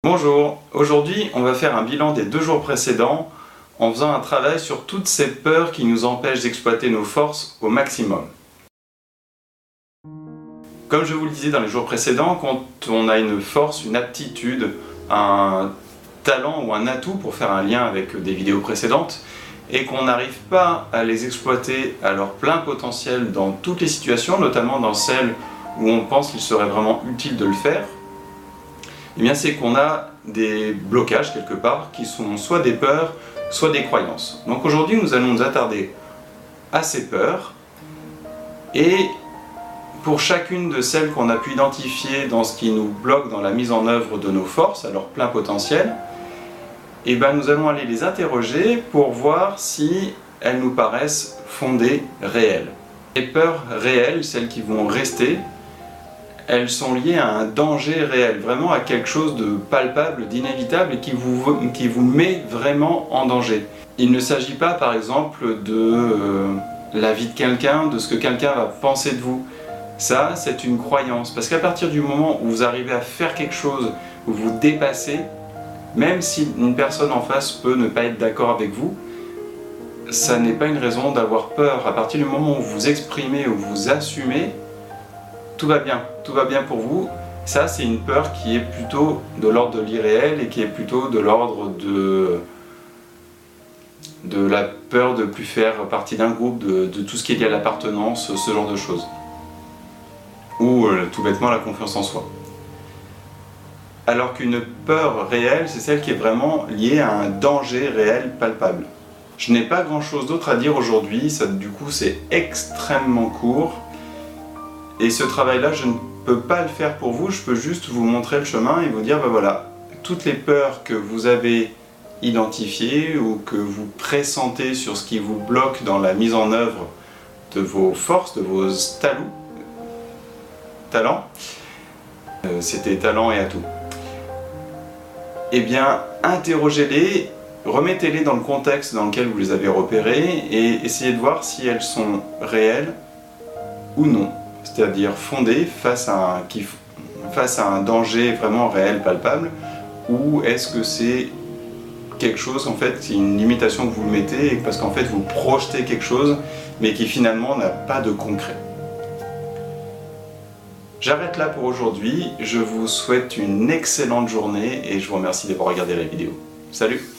Bonjour, aujourd'hui on va faire un bilan des 2 jours précédents en faisant un travail sur toutes ces peurs qui nous empêchent d'exploiter nos forces au maximum. Comme je vous le disais dans les jours précédents, quand on a une force, une aptitude, un talent ou un atout pour faire un lien avec des vidéos précédentes et qu'on n'arrive pas à les exploiter à leur plein potentiel dans toutes les situations, notamment dans celles où on pense qu'il serait vraiment utile de le faire, eh bien c'est qu'on a des blocages quelque part qui sont soit des peurs, soit des croyances. Donc aujourd'hui nous allons nous attarder à ces peurs et pour chacune de celles qu'on a pu identifier dans ce qui nous bloque dans la mise en œuvre de nos forces, à leur plein potentiel, eh bien nous allons aller les interroger pour voir si elles nous paraissent fondées, réelles. Les peurs réelles, celles qui vont rester, elles sont liées à un danger réel, vraiment à quelque chose de palpable, d'inévitable et qui vous met vraiment en danger. Il ne s'agit pas par exemple de la vie de quelqu'un, de ce que quelqu'un va penser de vous. Ça, c'est une croyance, parce qu'à partir du moment où vous arrivez à faire quelque chose, où vous dépassez, même si une personne en face peut ne pas être d'accord avec vous, ça n'est pas une raison d'avoir peur. À partir du moment où vous exprimez, où vous assumez, tout va bien pour vous. Ça, c'est une peur qui est plutôt de l'ordre de l'irréel et qui est plutôt de l'ordre de la peur de ne plus faire partie d'un groupe, de tout ce qui est lié à l'appartenance, ce genre de choses. Ou tout bêtement la confiance en soi. Alors qu'une peur réelle, c'est celle qui est vraiment liée à un danger réel palpable. Je n'ai pas grand chose d'autre à dire aujourd'hui, du coup c'est extrêmement court. Et ce travail-là, je ne peux pas le faire pour vous, je peux juste vous montrer le chemin et vous dire, ben voilà, toutes les peurs que vous avez identifiées ou que vous pressentez sur ce qui vous bloque dans la mise en œuvre de vos forces, de vos talents, c'était talent et atout. Eh bien, interrogez-les, remettez-les dans le contexte dans lequel vous les avez repérés et essayez de voir si elles sont réelles ou non. C'est-à-dire fondées face à un danger vraiment réel, palpable, ou est-ce que c'est quelque chose, en fait, c'est une limitation que vous mettez parce qu'en fait vous projetez quelque chose, mais qui finalement n'a pas de concret. J'arrête là pour aujourd'hui, je vous souhaite une excellente journée et je vous remercie d'avoir regardé la vidéo. Salut!